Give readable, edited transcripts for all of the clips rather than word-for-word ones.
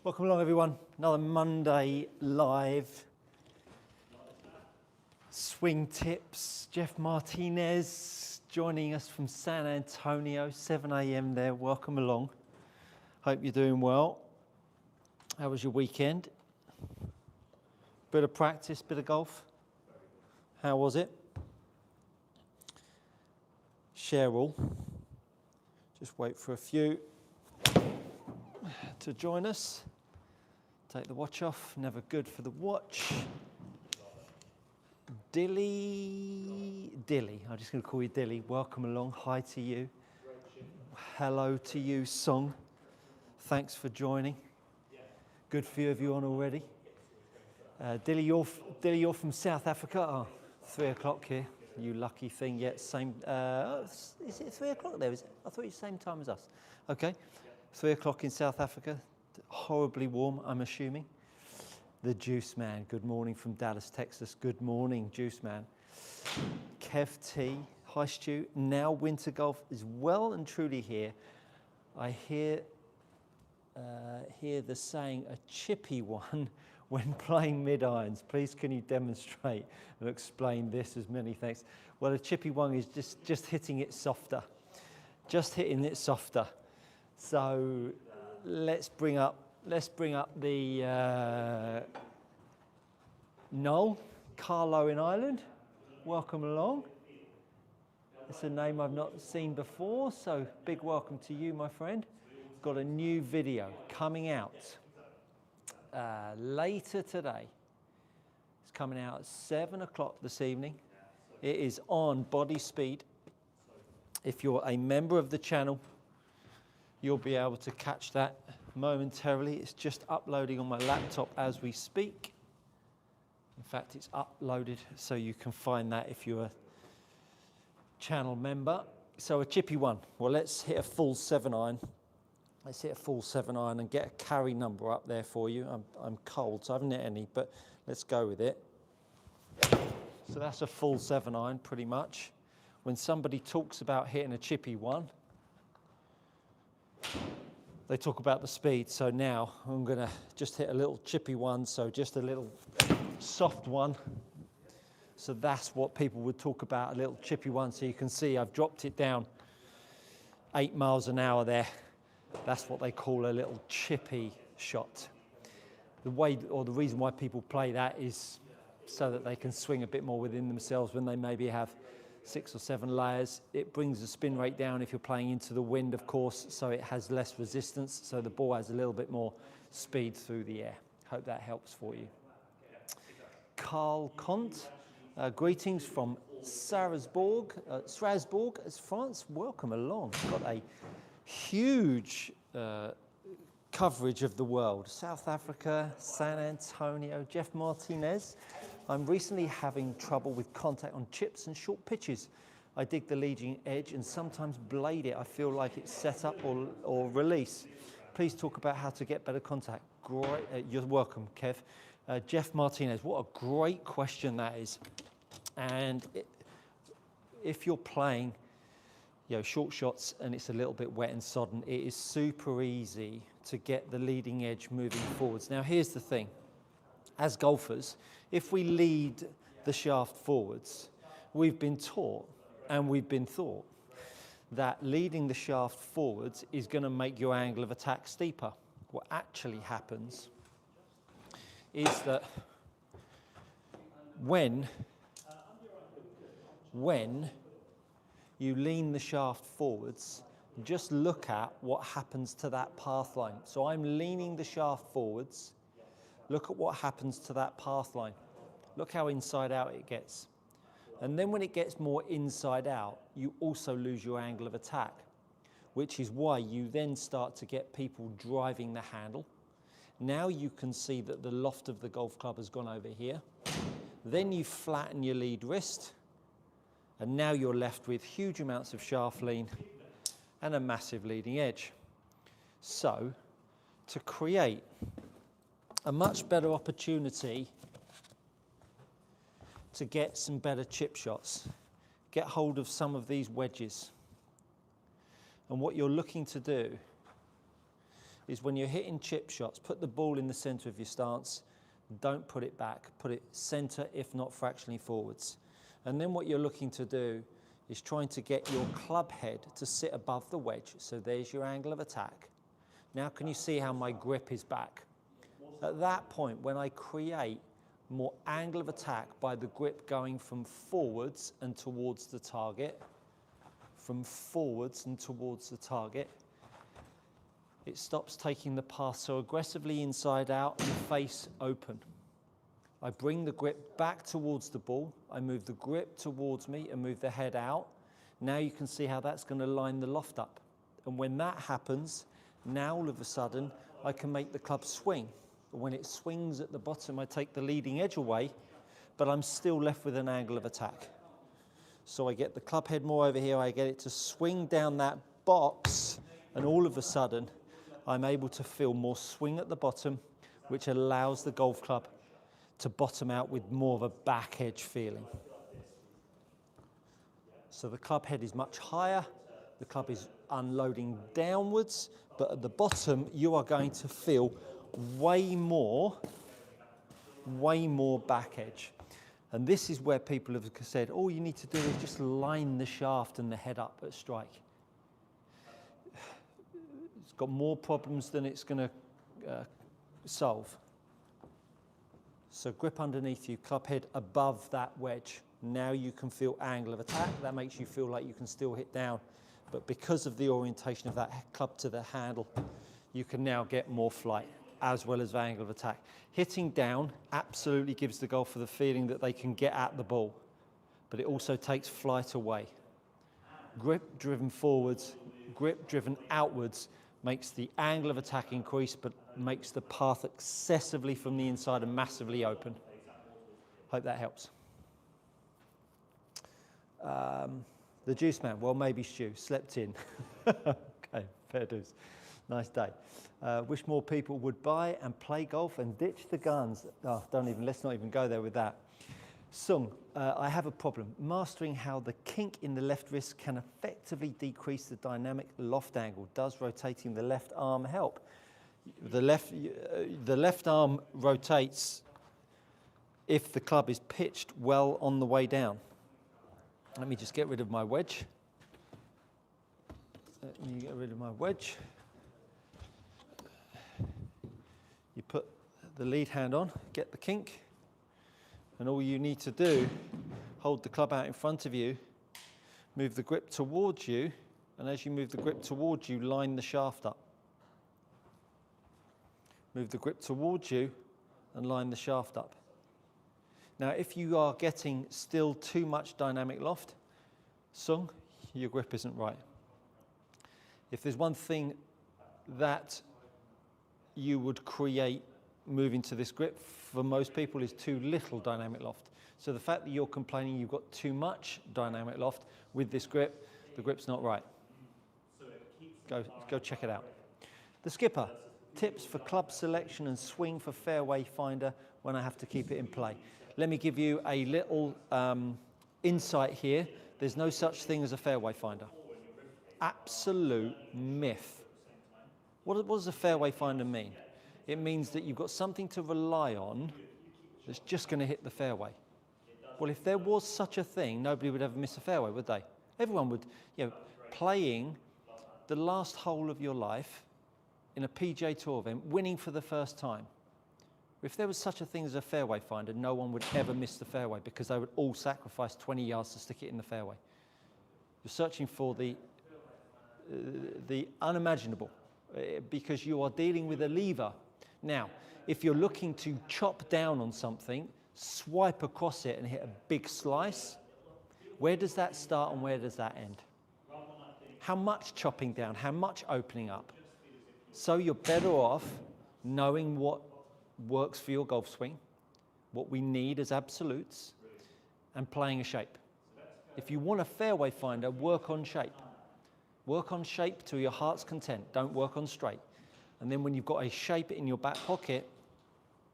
Welcome along everyone, another Monday live. Swing tips, Jeff Martinez joining us from San Antonio, 7 a.m. there, welcome along. Hope you're doing well. How was your weekend? Bit of practice, bit of golf? How was it? Cheryl, just wait for a few to join us. Take the watch off, never good for the watch. Dilly, I'm just going to call you Dilly. Welcome along, hi to you. Hello to you, Song. Thanks for joining. Good few of you on already. Dilly, you're from South Africa? Oh, 3 o'clock here. You lucky thing, yet same, is it 3 o'clock there? Is it? I thought it was the same time as us. Okay, 3 o'clock in South Africa. Horribly warm, I'm assuming. The Juice Man, good morning from Dallas, Texas. Good morning, Juice Man. Kev T, hi Stu. Now winter golf is well and truly here. I hear the saying, a chippy one when playing mid-irons. Please can you demonstrate and explain this? As many thanks. Well, a chippy one is just hitting it softer. Just hitting it softer. So let's bring up the Noel, Carlo in Ireland. Welcome along. It's a name I've not seen before, so big welcome to you, my friend. Got a new video coming out later today. It's coming out at 7 o'clock this evening. It is on Body Speed. If you're a member of the channel, you'll be able to catch that momentarily. It's just uploading on my laptop as we speak. In fact, it's uploaded, so you can find that if you're a channel member. So a chippy one. Well, let's hit a full 7-iron. Let's hit a full 7-iron and get a carry number up there for you. I'm cold, so I haven't hit any, but let's go with it. So that's a full 7-iron, pretty much. When somebody talks about hitting a chippy one, they talk about the speed. So now I'm going to just hit a little chippy one, so just a little soft one. So that's what people would talk about, a little chippy one. So you can see I've dropped it down 8 miles an hour there. That's what they call a little chippy shot. The way, or the reason why people play that is so that they can swing a bit more within themselves when they maybe have 6 or 7 layers. It brings the spin rate down if you're playing into the wind, of course, so it has less resistance, so the ball has a little bit more speed through the air. Hope that helps for you. Carl Comte, greetings from Strasbourg, France. Welcome along. Got a huge coverage of the world. South Africa, San Antonio, Jeff Martinez. I'm recently having trouble with contact on chips and short pitches. I dig the leading edge and sometimes blade it. I feel like it's set up or release. Please talk about how to get better contact. Great, you're welcome, Kev. Jeff Martinez, what a great question that is. And if you're playing short shots and it's a little bit wet and sodden, it is super easy to get the leading edge moving forwards. Now here's the thing, as golfers, if we lead the shaft forwards, we've been taught and we've been thought that leading the shaft forwards is going to make your angle of attack steeper. What actually happens is that when you lean the shaft forwards, just look at what happens to that path line. So I'm leaning the shaft forwards. Look at what happens to that path line. Look how inside out it gets. And then when it gets more inside out, you also lose your angle of attack, which is why you then start to get people driving the handle. Now you can see that the loft of the golf club has gone over here. Then you flatten your lead wrist. And now you're left with huge amounts of shaft lean and a massive leading edge. So, to create a much better opportunity to get some better chip shots, get hold of some of these wedges. And what you're looking to do is when you're hitting chip shots, put the ball in the center of your stance, don't put it back, put it center, if not fractionally forwards. And then what you're looking to do is trying to get your club head to sit above the wedge. So there's your angle of attack. Now can you see how my grip is back? At that point, when I create more angle of attack by the grip going from forwards and towards the target, from forwards and towards the target, it stops taking the path so aggressively inside out and face open. I bring the grip back towards the ball, I move the grip towards me and move the head out. Now you can see how that's going to line the loft up. And when that happens, now all of a sudden I can make the club swing. When it swings at the bottom, I take the leading edge away, but I'm still left with an angle of attack. So I get the club head more over here, I get it to swing down that box, and all of a sudden I'm able to feel more swing at the bottom, which allows the golf club to bottom out with more of a back edge feeling. So the club head is much higher, the club is unloading downwards, but at the bottom you are going to feel way more back edge. And this is where people have said, all you need to do is just line the shaft and the head up at strike. It's got more problems than it's going to solve. So grip underneath you, club head above that wedge. Now you can feel angle of attack. That makes you feel like you can still hit down. But because of the orientation of that club to the handle, you can now get more flight as well as angle of attack. Hitting down absolutely gives the golfer the feeling that they can get at the ball, but it also takes flight away. Grip driven forwards, grip driven outwards makes the angle of attack increase, but makes the path excessively from the inside and massively open. Hope that helps. The juice man, well, maybe Stu, slept in. Okay, fair dues. Nice day. Wish more people would buy and play golf and ditch the guns. Oh, let's not even go there with that. Sung, I have a problem. Mastering how the kink in the left wrist can effectively decrease the dynamic loft angle. Does rotating the left arm help? The left arm rotates if the club is pitched well on the way down. Let me just get rid of my wedge. Let me get rid of my wedge. You put the lead hand on, get the kink, and all you need to do, hold the club out in front of you, move the grip towards you, and as you move the grip towards you, line the shaft up. Move the grip towards you and line the shaft up. Now, if you are getting still too much dynamic loft, Sung, your grip isn't right. If there's one thing that you would create moving to this grip for most people is too little dynamic loft. So the fact that you're complaining you've got too much dynamic loft with this grip, the grip's not right. Go check it out. The skipper, tips for club selection and swing for fairway finder when I have to keep it in play. Let me give you a little insight here. There's no such thing as a fairway finder. Absolute myth. What does a fairway finder mean? It means that you've got something to rely on that's just going to hit the fairway. Well, if there was such a thing, nobody would ever miss a fairway, would they? Everyone would, playing the last hole of your life in a PGA Tour event, winning for the first time. If there was such a thing as a fairway finder, no one would ever miss the fairway because they would all sacrifice 20 yards to stick it in the fairway. You're searching for the unimaginable because you are dealing with a lever. Now, if you're looking to chop down on something, swipe across it and hit a big slice, where does that start and where does that end? How much chopping down, how much opening up? So you're better off knowing what works for your golf swing, what we need as absolutes, and playing a shape. If you want a fairway finder, work on shape. Work on shape to your heart's content. Don't work on straight. And then when you've got a shape in your back pocket,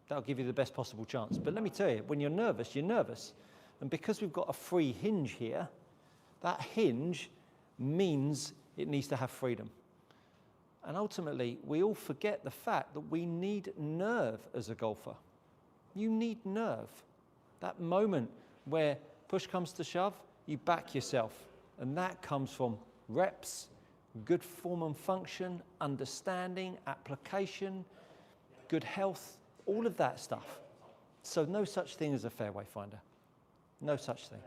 that'll give you the best possible chance. But let me tell you, when you're nervous, you're nervous. And because we've got a free hinge here, that hinge means it needs to have freedom. And ultimately, we all forget the fact that we need nerve as a golfer. You need nerve. That moment where push comes to shove, you back yourself. And that comes from reps, good form and function, understanding, application, good health, all of that stuff. So no such thing as a fairway finder. No such thing.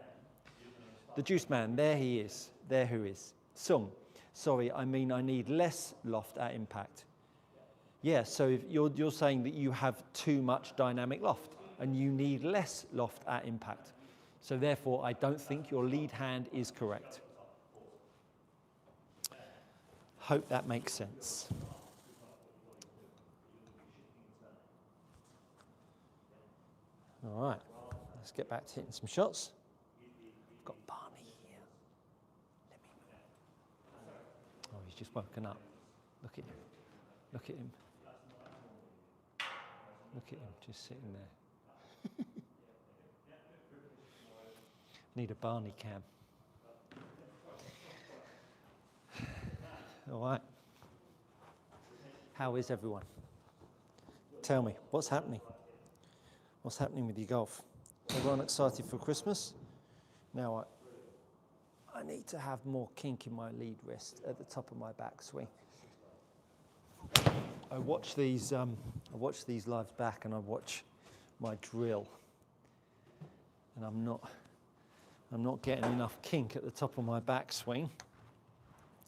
The juice man, there he is. There who is. Sung. Sorry, I mean I need less loft at impact. Yeah, so if you're saying that you have too much dynamic loft and you need less loft at impact. So therefore, I don't think your lead hand is correct. Hope that makes sense. All right, let's get back to hitting some shots. I've got Barney here. Oh, he's just woken up. Look at him. Look at him. Look at him, just sitting there. Need a Barney cam. All right. How is everyone? Tell me, what's happening? What's happening with your golf? Everyone excited for Christmas? Now I need to have more kink in my lead wrist at the top of my backswing. I watch these lives back, and I watch my drill, and I'm not getting enough kink at the top of my backswing,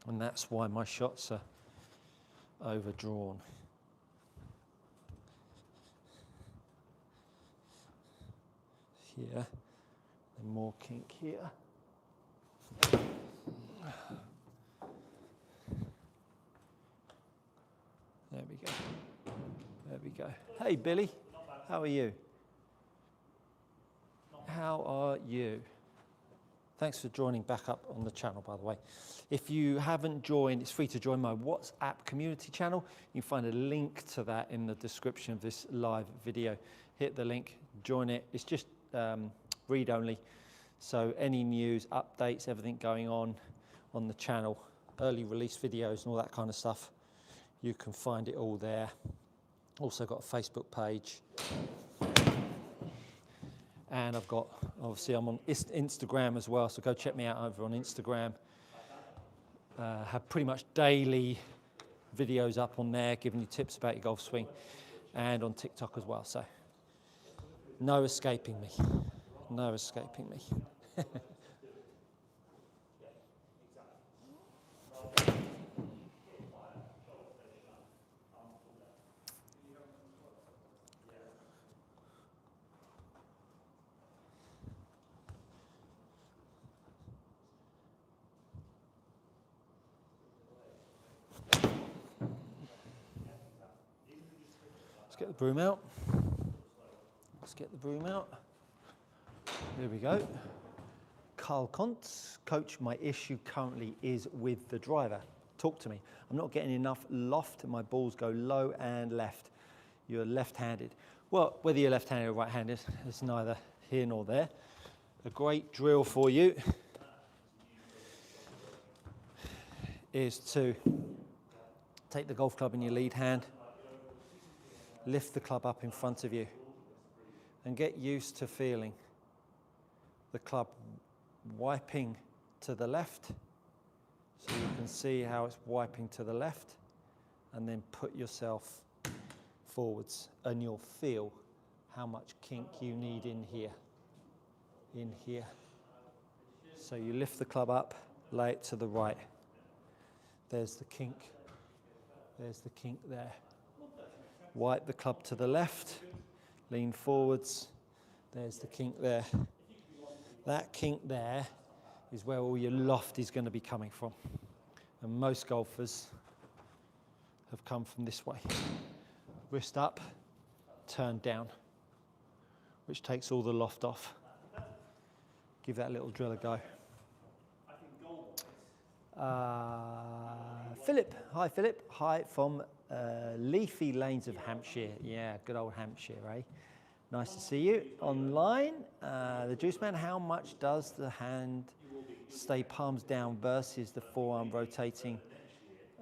and that's why my shots are overdrawn. Here, and more kink here. There we go. There we go. Hey, Billy. How are you? How are you? Thanks for joining back up on the channel, by the way. If you haven't joined, it's free to join my WhatsApp community channel. You can find a link to that in the description of this live video. Hit the link, join it. It's just read only. So any news, updates, everything going on the channel, early release videos and all that kind of stuff, you can find it all there. Also got a Facebook page. And I've got, obviously I'm on Instagram as well, so go check me out over on Instagram. Have pretty much daily videos up on there, giving you tips about your golf swing, and on TikTok as well, so no escaping me. No escaping me. Let's get the broom out. Let's get the broom out. There we go. Carl Kontz, coach, my issue currently is with the driver. Talk to me. I'm not getting enough loft and my balls go low and left. You're left-handed. Well, whether you're left-handed or right-handed, it's neither here nor there. A great drill for you is to take the golf club in your lead hand, lift the club up in front of you, and get used to feeling the club wiping to the left. So you can see how it's wiping to the left, and then put yourself forwards and you'll feel how much kink you need in here. In here. So you lift the club up, lay it to the right. There's the kink. There's the kink there. Wipe the club to the left, lean forwards. There's the kink there. That kink there is where all your loft is going to be coming from. And most golfers have come from this way. Wrist up, turn down, which takes all the loft off. Give that little drill a go. Philip, hi Philip. Hi from Leafy Lanes of Hampshire. Yeah, good old Hampshire, eh? Nice to see you online. The Juice Man, how much does the hand stay palms down versus the forearm rotating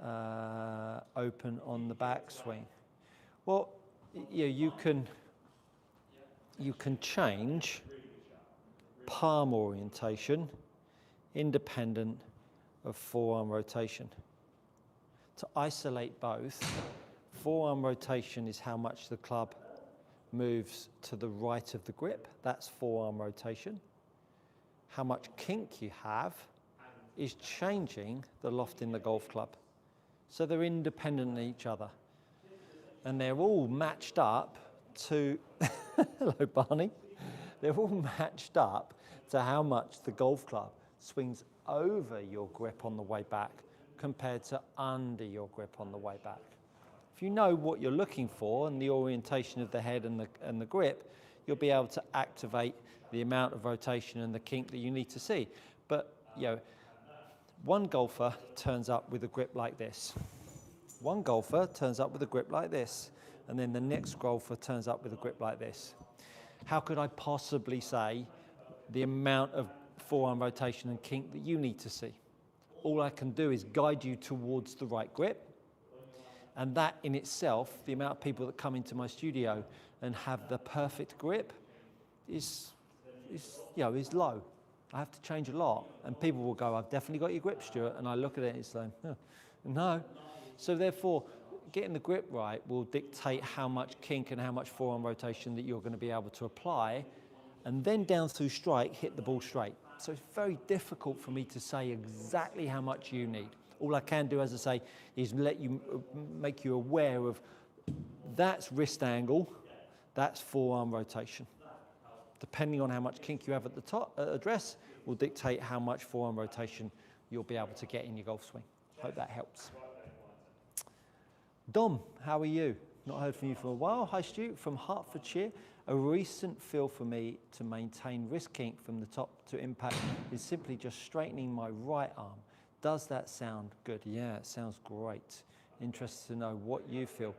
open on the backswing? Well, you can change palm orientation independent of forearm rotation. To isolate both, forearm rotation is how much the club moves to the right of the grip. That's forearm rotation. How much kink you have is changing the loft in the golf club. So they're independent of each other. And they're all matched up to, hello Barney, they're all matched up to how much the golf club swings over your grip on the way back compared to under your grip on the way back. If you know what you're looking for and the orientation of the head and the grip, you'll be able to activate the amount of rotation and the kink that you need to see. But one golfer turns up with a grip like this. One golfer turns up with a grip like this, and then the next golfer turns up with a grip like this. How could I possibly say the amount of forearm rotation and kink that you need to see? All I can do is guide you towards the right grip, and that in itself, the amount of people that come into my studio and have the perfect grip is low. I have to change a lot, and people will go, I've definitely got your grip, Stuart, and I look at it and it's like, no. So therefore, getting the grip right will dictate how much kink and how much forearm rotation that you're going to be able to apply, and then down through strike, hit the ball straight. So it's very difficult for me to say exactly how much you need. All I can do, as I say, is make you aware of that's wrist angle, that's forearm rotation. Depending on how much kink you have at the top address, will dictate how much forearm rotation you'll be able to get in your golf swing. Hope that helps. Dom, how are you? Not heard from you for a while. Hi Stuart, from Hertfordshire. A recent feel for me to maintain wrist kink from the top to impact is simply just straightening my right arm. Does that sound good? Yeah, it sounds great. Interested to know what you feel.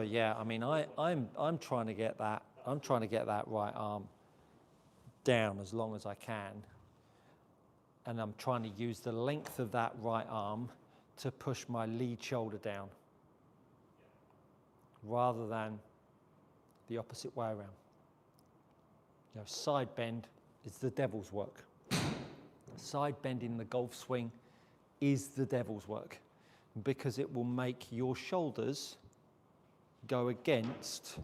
Yeah, I mean, I'm trying to get that. I'm trying to get that right arm down as long as I can, and I'm trying to use the length of that right arm to push my lead shoulder down rather than the opposite way around. Side bend is the devil's work. Side bend in the golf swing is the devil's work because it will make your shoulders go against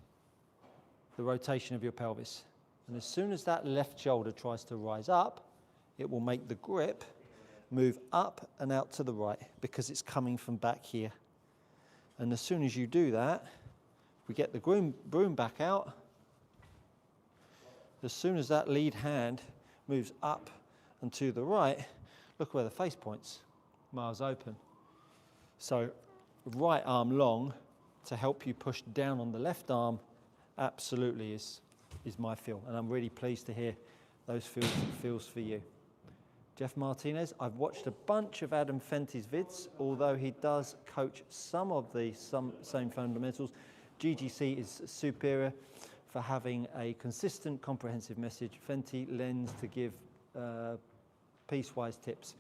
the rotation of your pelvis. And as soon as that left shoulder tries to rise up, it will make the grip move up and out to the right because it's coming from back here. And as soon as you do that, we get the broom back out. As soon as that lead hand moves up and to the right, look where the face points, miles open. So right arm long to help you push down on the left arm absolutely is my feel, and I'm really pleased to hear those feels for you. Jeff Martinez, I've watched a bunch of Adam Fenty's vids, although he does coach some of the same fundamentals. GGC is superior for having a consistent, comprehensive message. Fenty lends to give piecewise tips.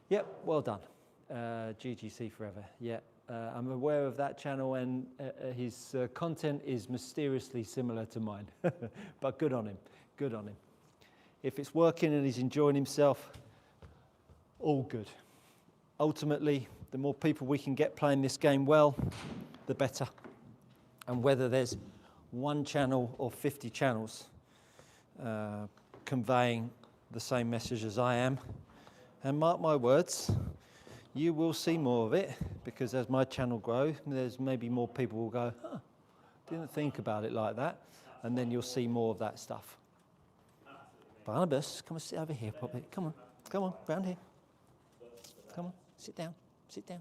Yep, well done. GGC forever, yeah. I'm aware of that channel, and his content is mysteriously similar to mine. But good on him, good on him. If it's working and he's enjoying himself, all good. Ultimately, the more people we can get playing this game well, the better. And whether there's one channel or 50 channels conveying the same message as I am, and mark my words, you will see more of it, because as my channel grows, there's maybe more people will go, didn't think about it like that, and then you'll see more of that stuff. Barnabas, come and sit over here, Poppy. Come on, round here. Come on, sit down, sit down,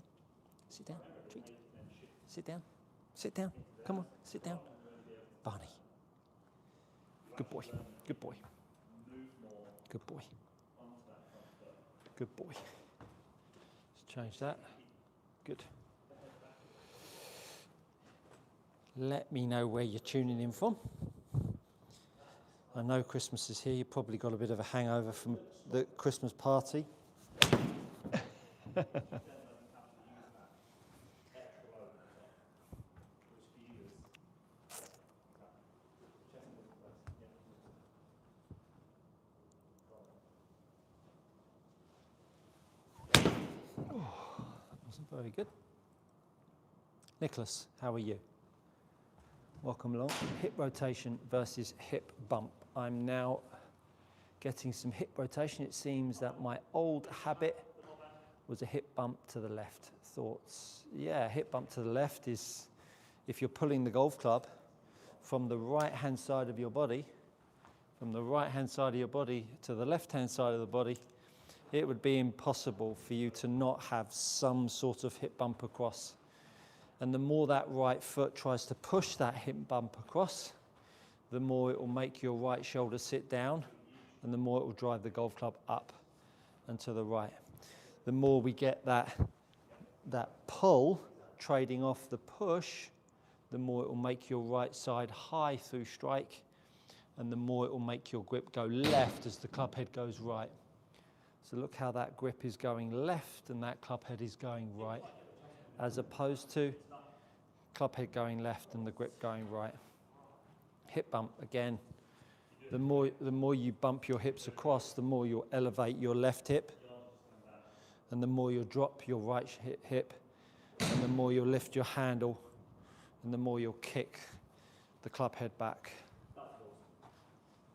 sit down, treat. Sit down, sit down, come on, sit down. Barney. Good boy, good boy. Good boy. Good boy. Let's change that. Good. Let me know where you're tuning in from. I know Christmas is here. You've probably got a bit of a hangover from the Christmas party. Very good. Nicholas, how are you? Welcome along. Hip rotation versus hip bump. I'm now getting some hip rotation. It seems that my old habit was a hip bump to the left. Thoughts? Yeah, hip bump to the left is if you're pulling the golf club from the right-hand side of your body, to the left-hand side of the body, it would be impossible for you to not have some sort of hip bump across. And the more that right foot tries to push that hip bump across, the more it will make your right shoulder sit down, and the more it will drive the golf club up and to the right. The more we get that pull trading off the push, the more it will make your right side high through strike, and the more it will make your grip go left as the club head goes right. So look how that grip is going left and that club head is going right, as opposed to club head going left and the grip going right. Hip bump, again, the more you bump your hips across, the more you'll elevate your left hip, and the more you'll drop your right hip, and the more you'll lift your handle, and the more you'll kick the club head back.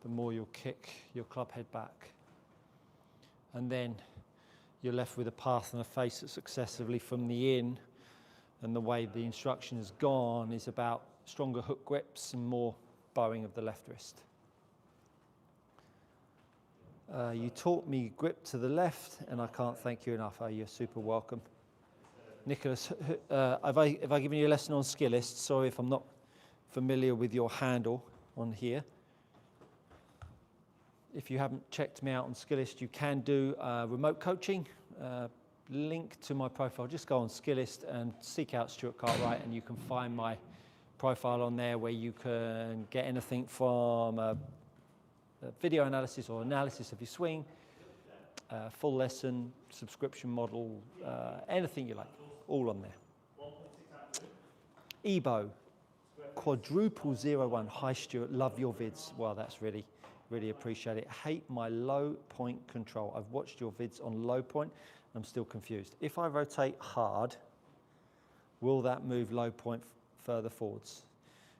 The more you'll kick your club head back. And then you're left with a path and a face that successively from the in, and the way the instruction has gone is about stronger hook grips and more bowing of the left wrist. You taught me grip to the left, and I can't thank you enough. Oh, you're super welcome. Nicholas, have I given you a lesson on Skillist? Sorry if I'm not familiar with your handle on here. If you haven't checked me out on Skillist, you can do remote coaching. Link to my profile. Just go on Skillist and seek out Stuart Cartwright, and you can find my profile on there where you can get anything from a video analysis or analysis of your swing, full lesson, subscription model, anything you like, all on there. Ebo, quadruple 01. Hi Stuart, love your vids. Well, that's really appreciate it. Hate my low point control. I've watched your vids on low point. I'm still confused. If I rotate hard, will that move low point further forwards?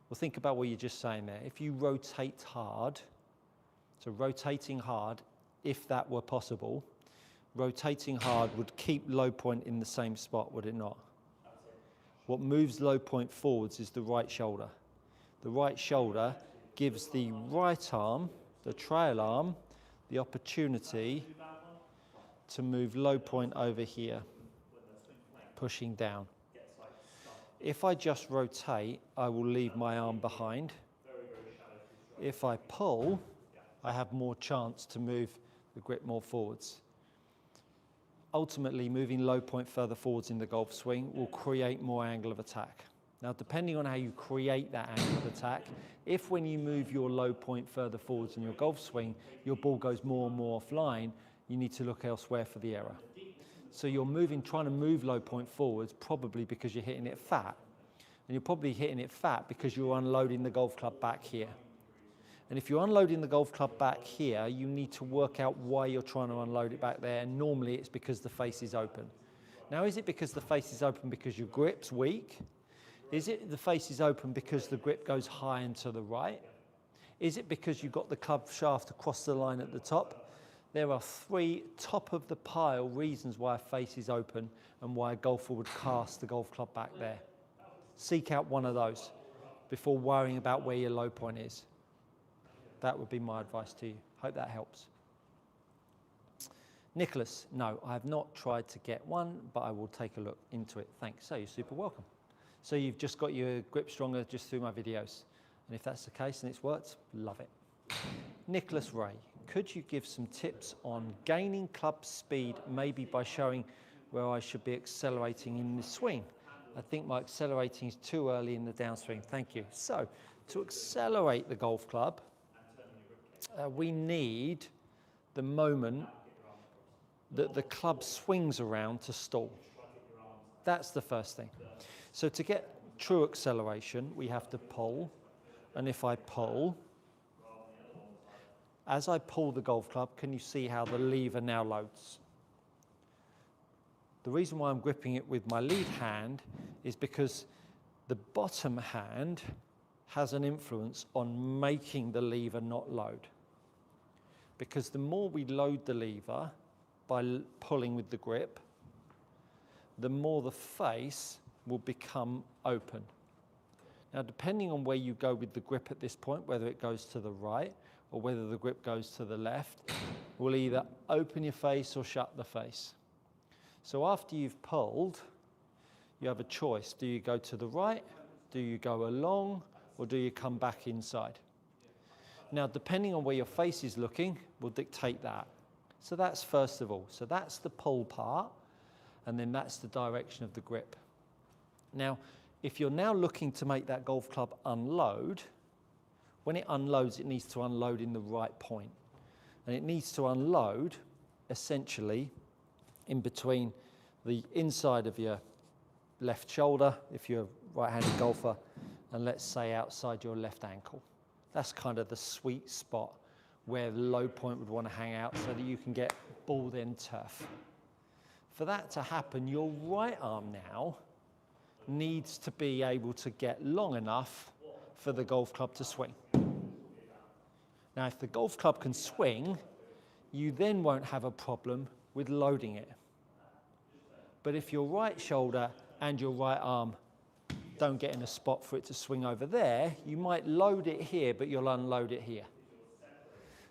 Well, think about what you're just saying there. If you rotate hard, so rotating hard, if that were possible, rotating hard would keep low point in the same spot, would it not? What moves low point forwards is the right shoulder. The right shoulder gives the right arm, the trail arm, the opportunity to move low point over here, pushing down. If I just rotate, I will leave my arm behind. If I pull, I have more chance to move the grip more forwards. Ultimately, moving low point further forwards in the golf swing will create more angle of attack. Now, depending on how you create that angle of attack, if when you move your low point further forwards in your golf swing, your ball goes more and more offline, you need to look elsewhere for the error. So you're trying to move low point forwards probably because you're hitting it fat. And you're probably hitting it fat because you're unloading the golf club back here. And if you're unloading the golf club back here, you need to work out why you're trying to unload it back there. And normally it's because the face is open. Now, is it because the face is open because your grip's weak? Is it the face is open because the grip goes high and to the right? Is it because you've got the club shaft across the line at the top? There are 3 top of the pile reasons why a face is open and why a golfer would cast the golf club back there. Seek out one of those before worrying about where your low point is. That would be my advice to you. Hope that helps. Nicholas, no, I have not tried to get one, but I will take a look into it. Thanks. So you're super welcome. So you've just got your grip stronger just through my videos. And if that's the case and it's worked, love it. Nicholas Ray, could you give some tips on gaining club speed, maybe by showing where I should be accelerating in the swing? I think my accelerating is too early in the downswing. Thank you. So to accelerate the golf club, we need the moment that the club swings around to stall. That's the first thing. So to get true acceleration, we have to pull. And if I pull, as I pull the golf club, can you see how the lever now loads? The reason why I'm gripping it with my lead hand is because the bottom hand has an influence on making the lever not load. Because the more we load the lever by pulling with the grip, the more the face will become open. Now, depending on where you go with the grip at this point, whether it goes to the right or whether the grip goes to the left, will either open your face or shut the face. So after you've pulled, you have a choice. Do you go to the right? Do you go along? Or do you come back inside? Now, depending on where your face is looking, will dictate that. So that's first of all. So that's the pull part, and then that's the direction of the grip. Now, if you're now looking to make that golf club unload, when it unloads, it needs to unload in the right point. And it needs to unload, essentially, in between the inside of your left shoulder, if you're a right-handed golfer, and let's say outside your left ankle. That's kind of the sweet spot where the low point would want to hang out so that you can get ball end turf. For that to happen, your right arm now needs to be able to get long enough for the golf club to swing. Now, if the golf club can swing, you then won't have a problem with loading it. But if your right shoulder and your right arm don't get in a spot for it to swing over there, you might load it here, but you'll unload it here.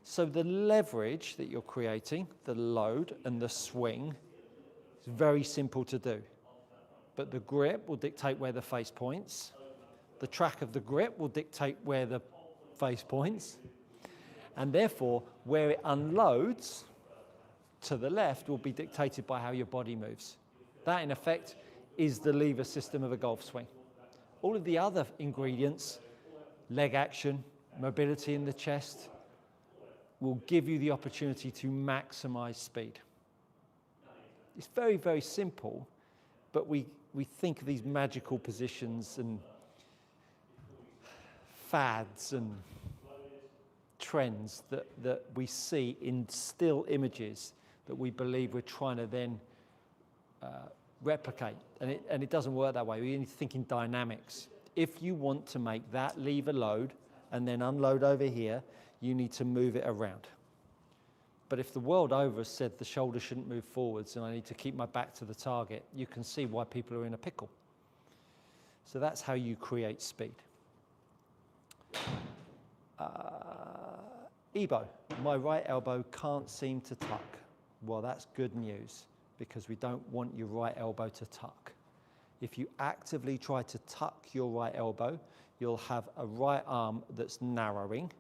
So the leverage that you're creating, the load and the swing, is very simple to do. But the grip will dictate where the face points. The track of the grip will dictate where the face points. And therefore, where it unloads to the left will be dictated by how your body moves. That, in effect, is the lever system of a golf swing. All of the other ingredients, leg action, mobility in the chest, will give you the opportunity to maximize speed. It's very, very simple, but we think of these magical positions and fads and trends that we see in still images that we believe we're trying to then replicate, and it doesn't work that way. We need to think in dynamics. If you want to make that lever load and then unload over here, you need to move it around. But if the world over has said the shoulder shouldn't move forwards and I need to keep my back to the target, you can see why people are in a pickle. So that's how you create speed. Ebo, my right elbow can't seem to tuck. Well, that's good news, because we don't want your right elbow to tuck. If you actively try to tuck your right elbow, you'll have a right arm that's narrowing.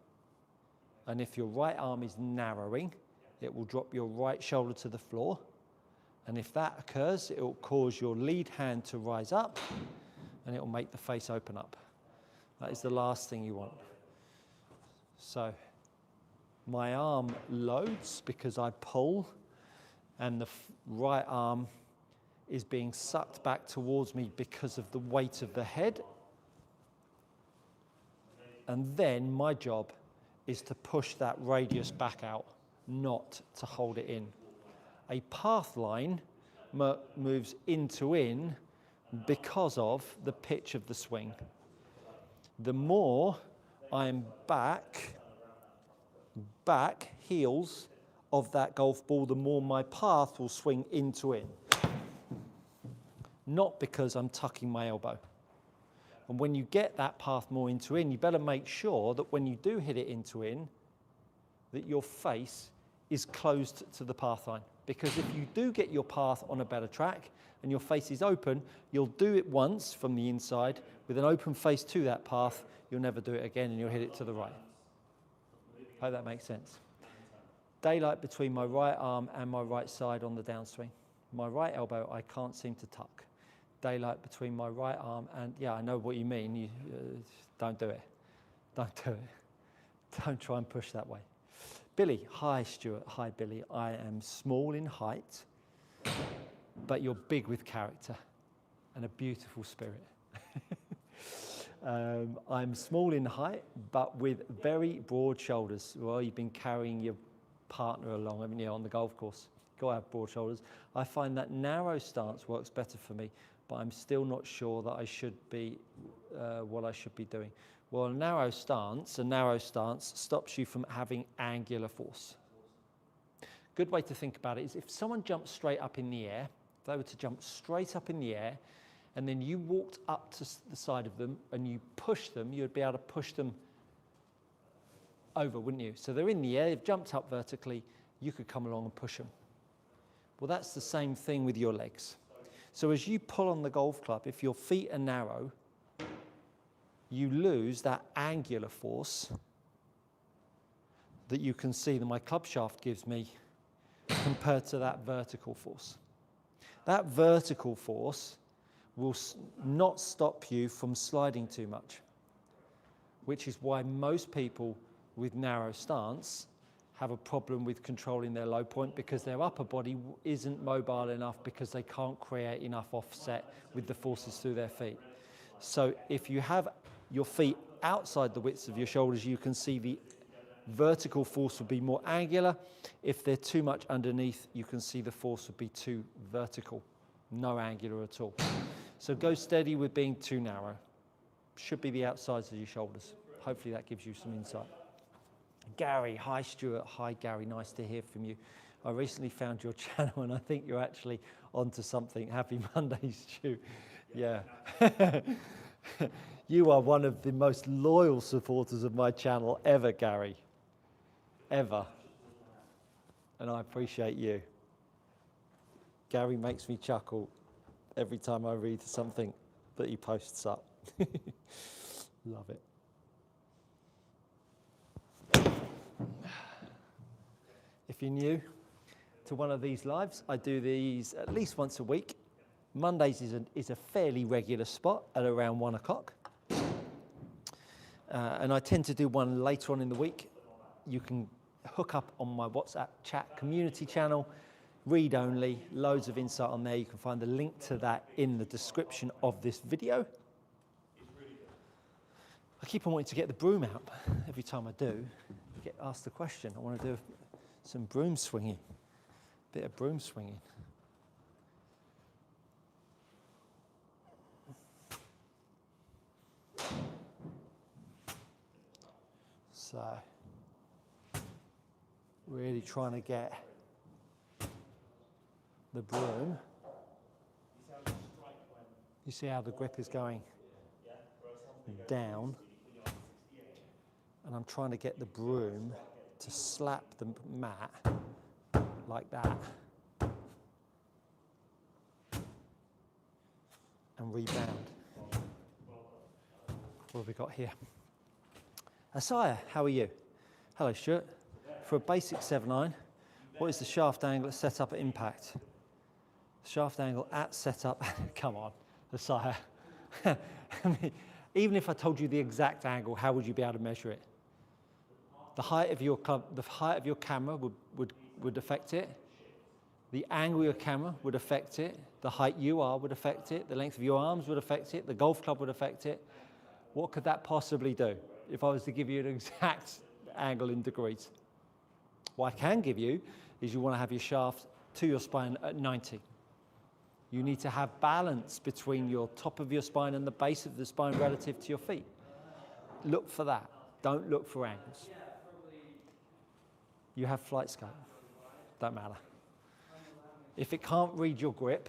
And if your right arm is narrowing, it will drop your right shoulder to the floor. And if that occurs, it will cause your lead hand to rise up, and it will make the face open up. That is the last thing you want. So my arm loads because I pull, and the right arm is being sucked back towards me because of the weight of the head. And then my job is to push that radius back out, not to hold it in. A path line moves into in because of the pitch of the swing. The more I'm back heels of that golf ball, the more my path will swing into in. Not because I'm tucking my elbow. And when you get that path more into in, you better make sure that when you do hit it into in, that your face is closed to the path line. Because if you do get your path on a better track and your face is open, you'll do it once from the inside with an open face to that path. You'll never do it again, and you'll hit it to the right. Hope that makes sense. Daylight between my right arm and my right side on the downswing. My right elbow, I can't seem to tuck. Daylight between my right arm and, yeah, I know what you mean. You don't do it. Don't do it. Don't try and push that way. Billy, hi Stuart, hi Billy. I am small in height, but you're big with character and a beautiful spirit. I'm small in height, but with very broad shoulders. Well, you've been carrying your partner along, haven't you, on the golf course? got to have broad shoulders. I find that narrow stance works better for me, but I'm still not sure that I should be, what I should be doing. Well, a narrow stance stops you from having angular force. Good way to think about it is if someone jumps straight up in the air, if they were to jump straight up in the air, and then you walked up to the side of them and you pushed them, you'd be able to push them over, wouldn't you? So they're in the air, they've jumped up vertically, you could come along and push them. Well, that's the same thing with your legs. So as you pull on the golf club, if your feet are narrow, you lose that angular force that you can see that my club shaft gives me compared to that vertical force. That vertical force will not stop you from sliding too much, which is why most people with narrow stance have a problem with controlling their low point, because their upper body isn't mobile enough because they can't create enough offset with the forces through their feet. So if you have your feet outside the widths of your shoulders, you can see the vertical force would be more angular. If they're too much underneath, you can see the force would be too vertical, no angular at all. So go steady with being too narrow. Should be the outsides of your shoulders. Hopefully that gives you some insight. Gary, hi Stuart, hi Gary, nice to hear from you. I recently found your channel and I think you're actually onto something. Happy Monday, Stu. Yeah. You are one of the most loyal supporters of my channel ever, Gary. Ever. And I appreciate you. Gary makes me chuckle every time I read something that he posts up. Love it. If you're new to one of these lives, I do these at least once a week. Mondays is a fairly regular spot at around 1 o'clock. And I tend to do one later on in the week. You can hook up on my WhatsApp chat community channel, read only, loads of insight on there. You can find the link to that in the description of this video. I keep on wanting to get the broom out. Every time I do, I get asked the question. I want to do some broom swinging, bit of broom swinging. So, really trying to get the broom. You see how the grip is going down, and I'm trying to get the broom to slap the mat like that and rebound. What have we got here? Asaya, how are you? Hello, Stuart. For a basic 7-iron, what is the shaft angle set up at impact? Shaft angle at setup. Come on, Asaya. I mean, even if I told you the exact angle, how would you be able to measure it? The height of your camera would affect it. The angle of your camera would affect it. The height you are would affect it. The length of your arms would affect it. The golf club would affect it. What could that possibly do if I was to give you an exact angle in degrees? What I can give you is you want to have your shaft to your spine at 90. You need to have balance between your top of your spine and the base of the spine relative to your feet. Look for that. Don't look for angles. You have flight scope. Don't matter. If it can't read your grip,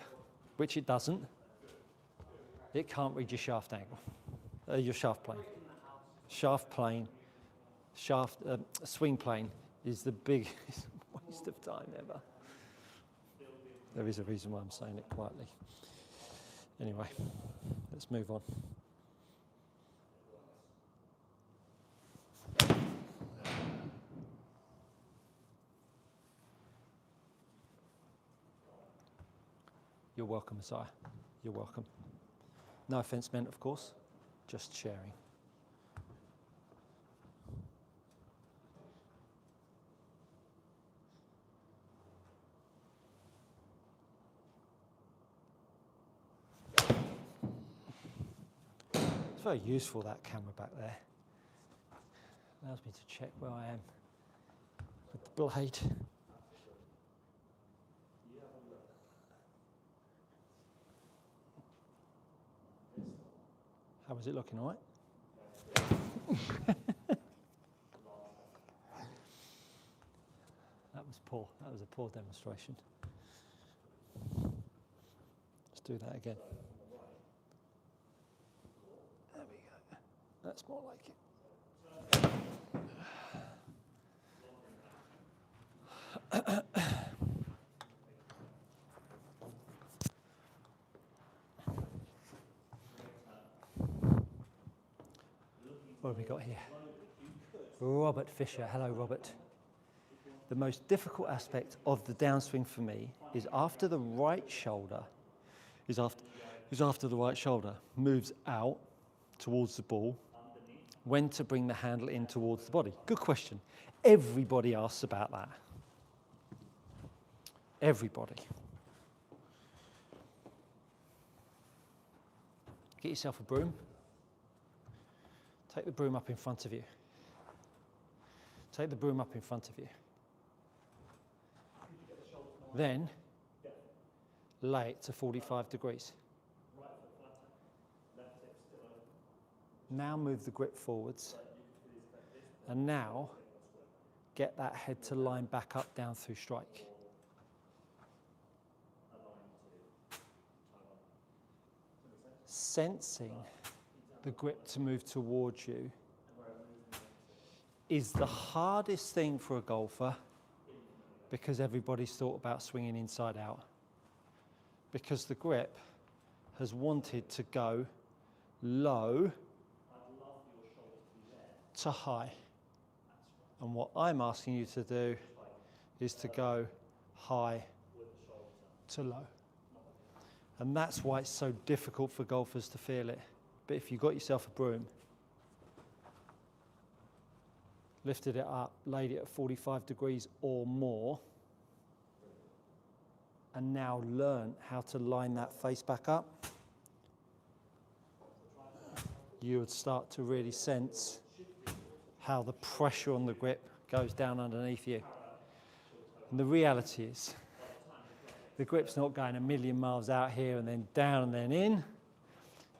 which it doesn't, it can't read your shaft angle, your shaft plane. Shaft plane, swing plane is the biggest waste of time ever. There is a reason why I'm saying it quietly. Anyway, let's move on. You're welcome, Messiah. You're welcome. No offense meant, of course, just sharing. It's very useful, that camera back there. Allows me to check where I am with the blade. How was it looking, all right? That was poor. That was a poor demonstration. Let's do that again. There we go. That's more like it. What have we got here? Robert Fisher. Hello, Robert. The most difficult aspect of the downswing for me is after the right shoulder the right shoulder moves out towards the ball, when to bring the handle in towards the body. Good question. Everybody asks about that. Everybody. Get yourself a broom. Take the broom up in front of you. Take the broom up in front of you. Then lay it to 45 degrees. Now move the grip forwards. And now get that head to line back up down through strike. Sensing the grip to move towards you is the hardest thing for a golfer, because everybody's thought about swinging inside out. Because the grip has wanted to go low to high. And what I'm asking you to do is to go high to low. And that's why it's so difficult for golfers to feel it. But if you've got yourself a broom, lifted it up, laid it at 45 degrees or more, and now learn how to line that face back up, you would start to really sense how the pressure on the grip goes down underneath you. And the reality is, the grip's not going a million miles out here and then down and then in.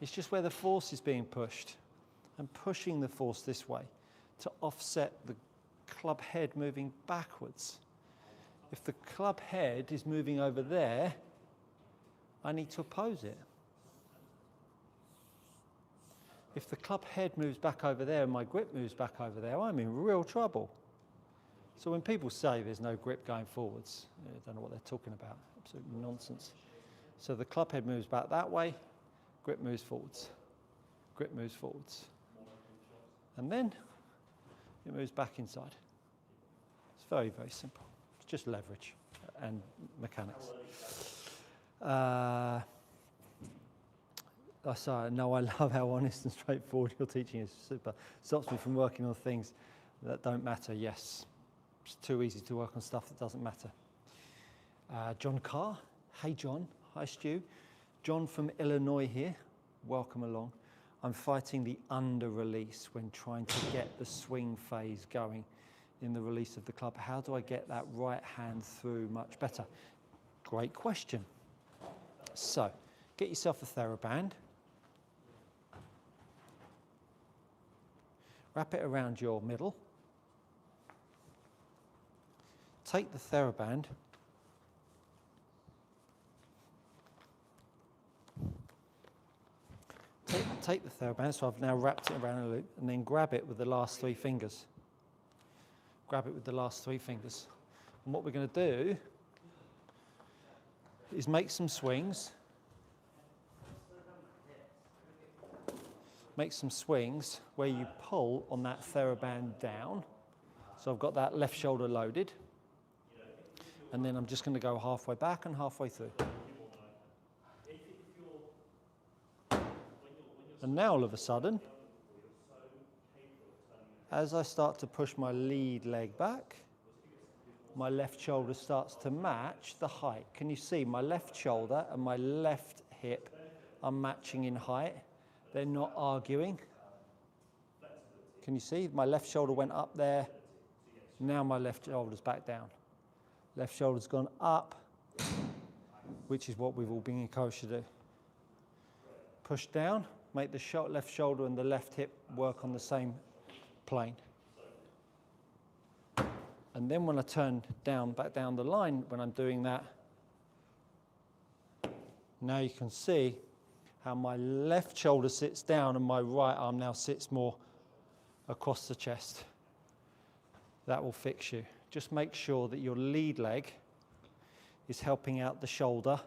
It's just where the force is being pushed, and pushing the force this way to offset the club head moving backwards. If the club head is moving over there, I need to oppose it. If the club head moves back over there and my grip moves back over there, I'm in real trouble. So when people say there's no grip going forwards, I don't know what they're talking about. Absolute nonsense. So the club head moves back that way, grip moves forwards. Grip moves forwards. And then it moves back inside. It's very, very simple. It's just leverage and mechanics. No, I love how honest and straightforward your teaching is. Super. Stops me from working on things that don't matter. Yes. It's too easy to work on stuff that doesn't matter. John Carr. Hey, John. Hi, Stu. John from Illinois here. Welcome along. I'm fighting the under-release when trying to get the swing phase going in the release of the club. How do I get that right hand through much better? Great question. So, get yourself a TheraBand. Wrap it around your middle. Take the TheraBand. Take the TheraBand, so I've now wrapped it around a loop, and then grab it with the last 3 fingers. Grab it with the last 3 fingers. And what we're going to do is make some swings. Make some swings where you pull on that TheraBand down. So I've got that left shoulder loaded. And then I'm just going to go halfway back and halfway through. And now all of a sudden, as I start to push my lead leg back, my left shoulder starts to match the height. Can you see my left shoulder and my left hip are matching in height? They're not arguing. Can you see? My left shoulder went up there. Now my left shoulder's back down. Left shoulder's gone up, which is what we've all been encouraged to do. Push down, Make the left shoulder and the left hip work on the same plane. And then when I turn back down the line, when I'm doing that, now you can see how my left shoulder sits down and my right arm now sits more across the chest. That will fix you. Just make sure that your lead leg is helping out the shoulder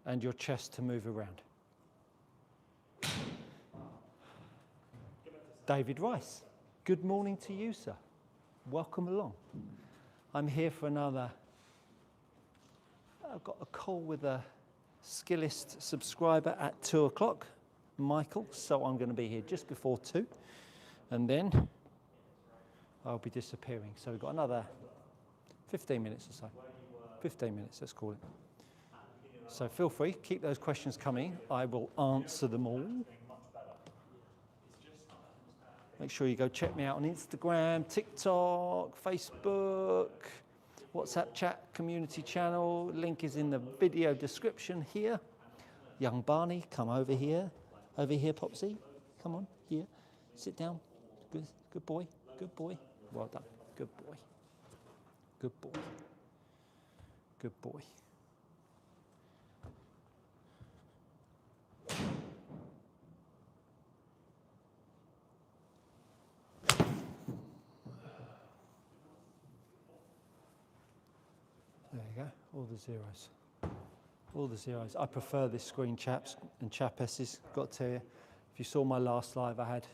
and your chest to move around. David Rice, good morning to you, sir. Welcome along. I'm here for another, I've got a call with a Skillist subscriber at 2 o'clock, Michael, so I'm going to be here just before 2, and then I'll be disappearing. So we've got another 15 minutes or so. 15 minutes, let's call it. So feel free, keep those questions coming. I will answer them all. Make sure you go check me out on Instagram, TikTok, Facebook, WhatsApp chat, community channel. Link is in the video description here. Young Barney, come over here. Over here, Popsy. Come on, here. Sit down. Good boy. Good boy. Well done. Good boy. Good boy. Good boy. There you go, all the zeros. All the zeros. I prefer this screen, chaps and chapesses, got to tell you. If you saw my last live, I had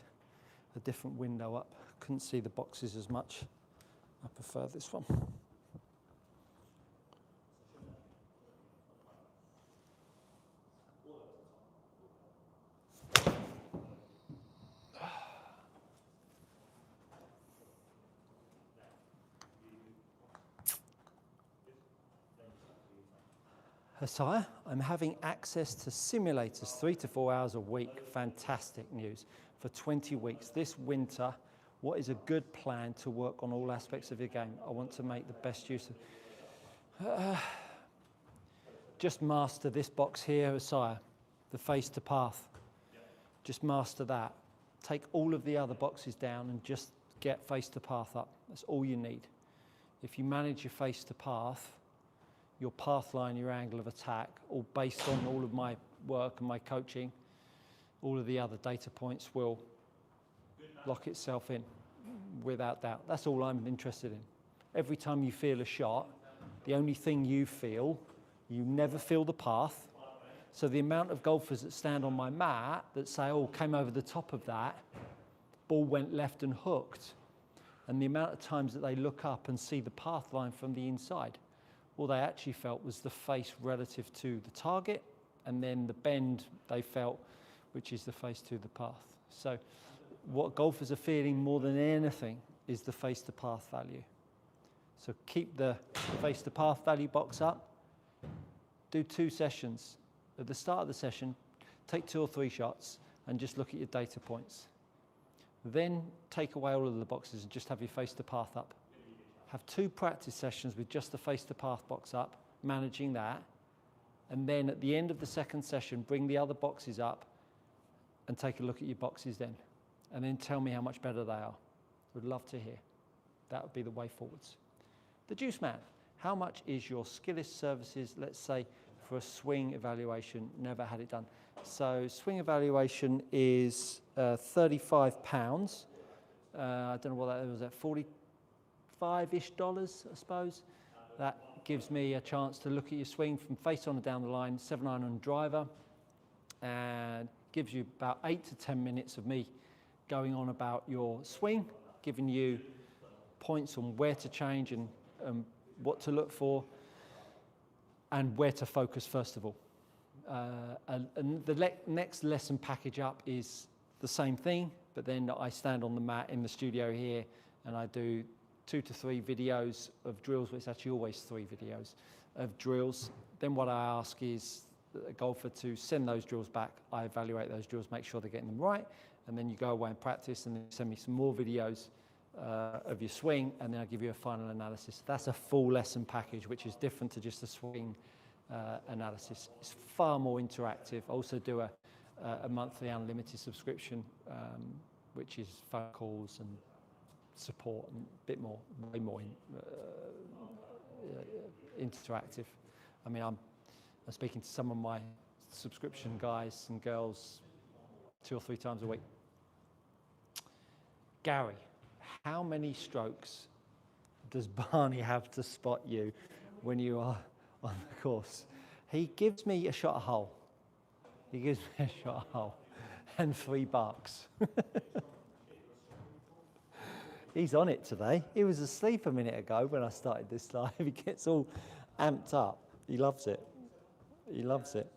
a different window up. Couldn't see the boxes as much. I prefer this one. Sire, I'm having access to simulators 3 to 4 hours a week. Fantastic news. For 20 weeks. This winter, what is a good plan to work on all aspects of your game? I want to make the best use of just master this box here, Sire, the face to path. Just master that. Take all of the other boxes down and just get face to path up. That's all you need. If you manage your face to path, your path line, your angle of attack, all based on all of my work and my coaching, all of the other data points will lock itself in, without doubt. That's all I'm interested in. Every time you feel a shot, the only thing you never feel the path. So the amount of golfers that stand on my mat that say, oh, came over the top of that, ball went left and hooked, and the amount of times that they look up and see the path line from the inside, all they actually felt was the face relative to the target, and then the bend they felt, which is the face to the path. So what golfers are feeling more than anything is the face to path value. So keep the face to path value box up. Do 2 sessions. At the start of the session, take 2 or 3 shots and just look at your data points. Then take away all of the boxes and just have your face to path up. Have 2 practice sessions with just the face to path box up, managing that. And then at the end of the second session, bring the other boxes up and take a look at your boxes then. And then tell me how much better they are. Would love to hear. That would be the way forwards. The Juice Man, how much is your Skillist services, let's say, for a swing evaluation? Never had it done. So swing evaluation is £35. I don't know what that was, at 45-ish dollars, I suppose. That gives me a chance to look at your swing from face on and down the line, 7-iron on driver, and gives you about 8 to 10 minutes of me going on about your swing, giving you points on where to change and what to look for, and where to focus first of all. And the next lesson package up is the same thing, but then I stand on the mat in the studio here and I do 2 to 3 videos of drills, but it's actually always 3 videos of drills. Then what I ask is a golfer to send those drills back. I evaluate those drills, make sure they're getting them right, and then you go away and practice and then send me some more videos of your swing, and then I give you a final analysis. That's a full lesson package, which is different to just a swing analysis. It's far more interactive. I also do a monthly unlimited subscription, which is phone calls and support and a bit more, way more interactive. I mean, I'm speaking to some of my subscription guys and girls 2 or 3 times a week. Gary, how many strokes does Barney have to spot you when you are on the course? He gives me a shot a hole. He gives me a shot a hole and 3 barks. He's on it today. He was asleep a minute ago when I started this live. He gets all amped up. He loves it. He loves it.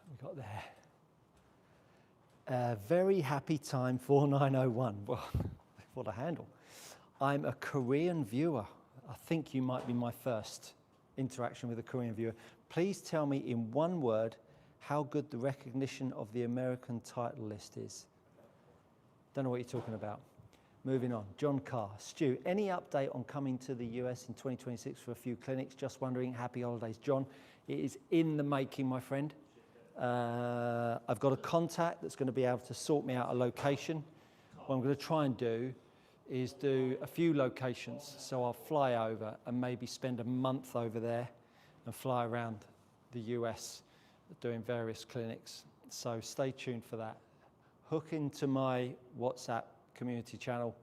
We got there. Very happy time 4901. Well, what a handle. I'm a Korean viewer. I think you might be my first interaction with a Korean viewer. Please tell me in one word how good the recognition of the American title list is. Don't know what you're talking about. Moving on. John Carr. Stu, any update on coming to the US in 2026 for a few clinics? Just wondering. Happy holidays. John, it is in the making, my friend. I've got a contact that's going to be able to sort me out a location. What I'm going to try and do is do a few locations. So I'll fly over and maybe spend a month over there and fly around the US doing various clinics. So stay tuned for that. Hook into my WhatsApp community channel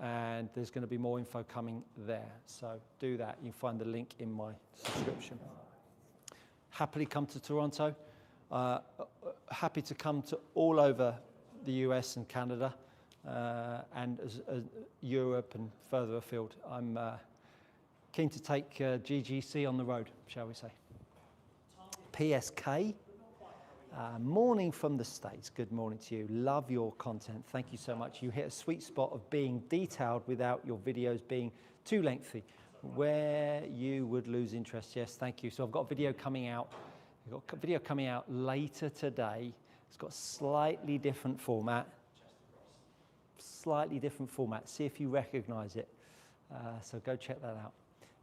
and there's going to be more info coming there. So do that. You can find the link in my subscription. Happily come to Toronto. Happy to come to all over the US and Canada and as Europe and further afield. I'm keen to take GGC on the road, shall we say. PSK, morning from the States. Good morning to you. Love your content. Thank you so much. You hit a sweet spot of being detailed without your videos being too lengthy, where you would lose interest. Yes, thank you. So I've got a video coming out. We've got a video coming out later today. It's got a slightly different format. See if you recognize it. So go check that out.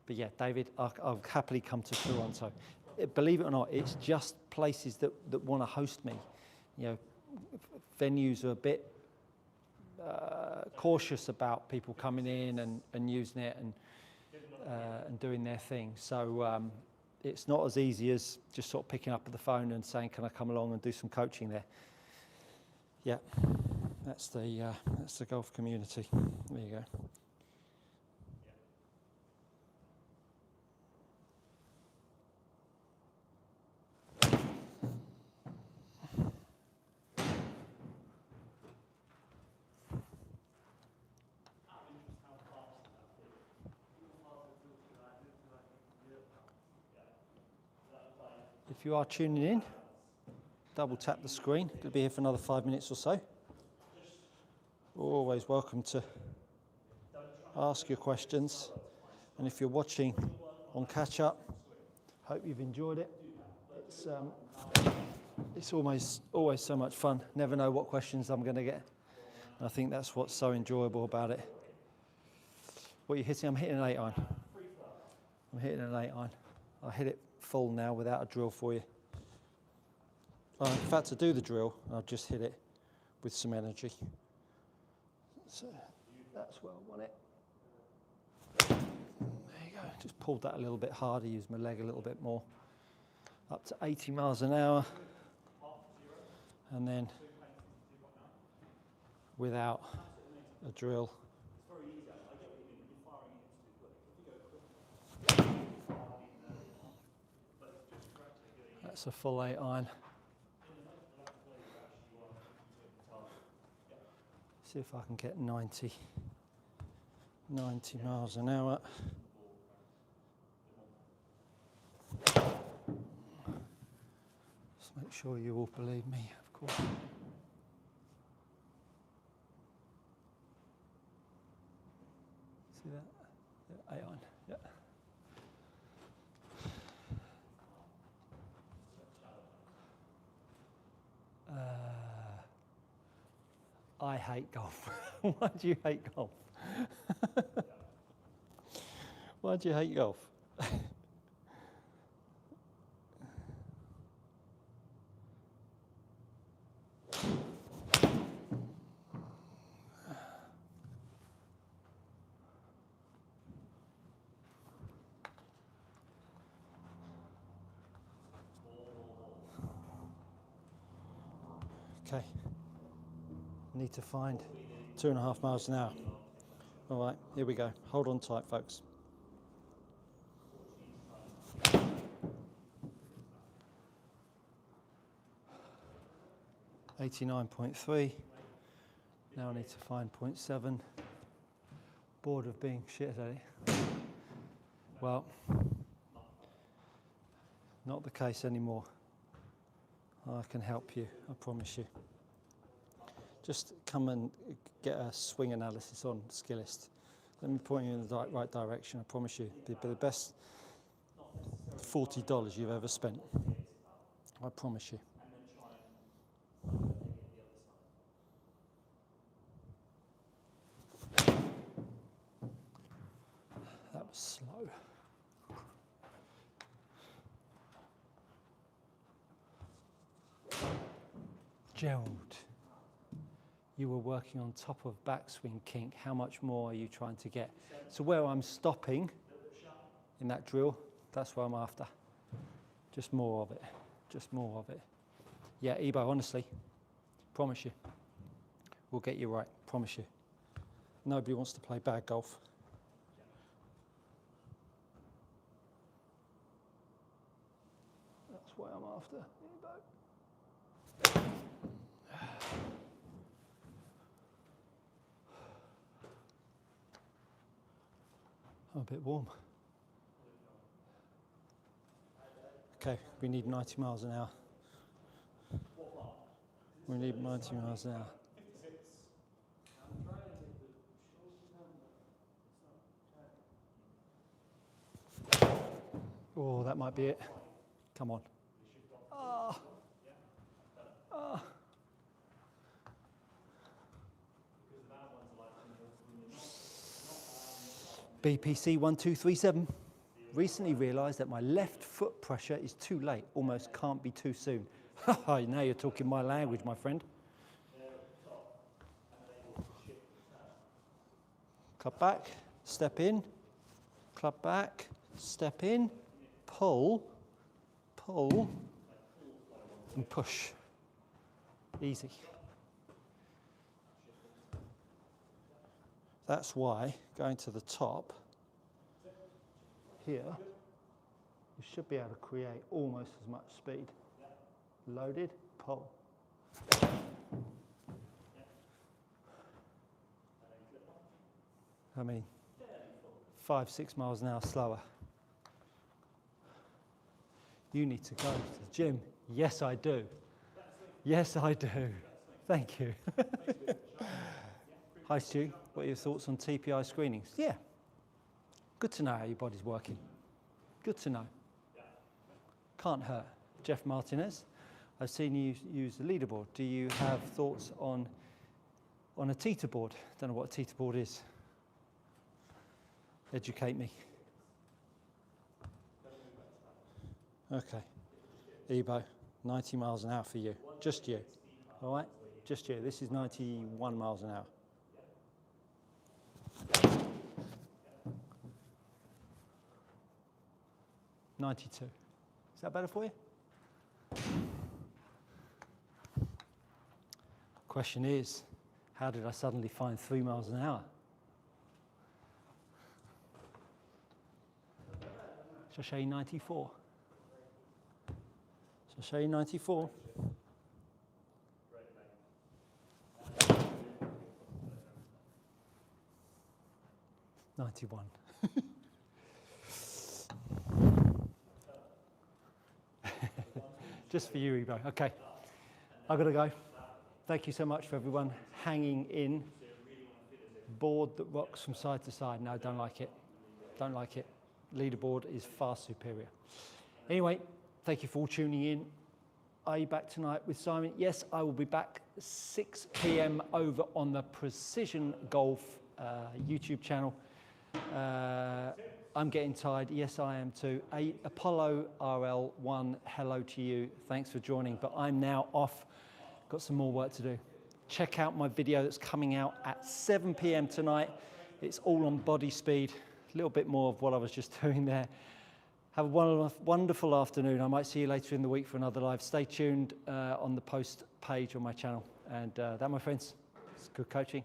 But yeah, David, I'll happily come to Toronto. Believe it or not, it's just places that want to host me. You know, venues are a bit cautious about people coming in and using it and doing their thing. So it's not as easy as just sort of picking up the phone and saying, can I come along and do some coaching there? Yeah, that's the golf community. There you go. If you are tuning in, double tap the screen. It'll be here for another 5 minutes or so. Always welcome to ask your questions. And if you're watching on catch up, hope you've enjoyed it. It's always so much fun. Never know what questions I'm going to get. And I think that's what's so enjoyable about it. What are you hitting? I'm hitting an 8-iron. I'm hitting an 8-iron. I'll hit it full now without a drill for you. In fact, to do the drill, I'll just hit it with some energy. So that's where I want it. There you go. Just pulled that a little bit harder, used my leg a little bit more. Up to 80 miles an hour. And then without a drill. That's a full 8-iron. See if I can get 90 miles an hour. Just make sure you all believe me, of course. See that? Yeah, 8-iron. Yeah. I hate golf. Why do you hate golf? Why do you hate golf? Okay, need to find 2.5 miles an hour. All right, here we go. Hold on tight, folks. .89.3. Now I need to find 0.7. Bored of being shit at it. Well, not the case anymore. I can help you, I promise you. Just come and get a swing analysis on Skillist. Let me point you in the right direction, I promise you. It'll be the best $40 you've ever spent. I promise you. That was slow. Gerald, you were working on top of backswing kink. How much more are you trying to get? So where I'm stopping in that drill, that's what I'm after. Just more of it. Just more of it. Yeah, Ebo, honestly, promise you. We'll get you right, promise you. Nobody wants to play bad golf. That's what I'm after, Ebo. I'm a bit warm. Okay, we need 90 miles an hour. We need 90 miles an hour. Oh, that might be it. Come on. Ah. Ah. BPC 1237. Recently realised that my left foot pressure is too late, almost can't be too soon. Now you're talking my language, my friend. Club back, step in, club back, step in, pull, pull, and push. Easy. That's why going to the top here, you should be able to create almost as much speed. Loaded, pull. I mean, 5-6 miles an hour slower. You need to go to the gym. Yes, I do. Yes, I do. Thank you. Hi, Stu. What are your thoughts on TPI screenings? Yeah. Good to know how your body's working. Good to know. Can't hurt. Jeff Martinez, I've seen you use the leaderboard. Do you have thoughts on a teeter board? Don't know what a teeter board is. Educate me. Okay. Ebo, 90 miles an hour for you. Just you. All right? Just you. This is 91 miles an hour. $92. Is that better for you? Question is, how did I suddenly find 3 miles an hour? Shall I show you 94? Shall I show you 94? 91. Just for you, Ebo. Okay, I've got to go. Thank you so much for everyone hanging in. Board that rocks from side to side. No, don't like it. Don't like it. Leaderboard is far superior. Anyway, thank you for all tuning in. are you back tonight with Simon? Yes, I will be back 6 p.m. over on the Precision Golf YouTube channel. I'm getting tired. Yes, I am too. Apollo RL1, hello to you. Thanks for joining, but I'm now off. Got some more work to do. Check out my video that's coming out at 7 p.m. tonight. It's all on body speed. A little bit more of what I was just doing there. Have a wonderful afternoon. I might see you later in the week for another live. Stay tuned on the post page on my channel. And that, my friends, is good coaching.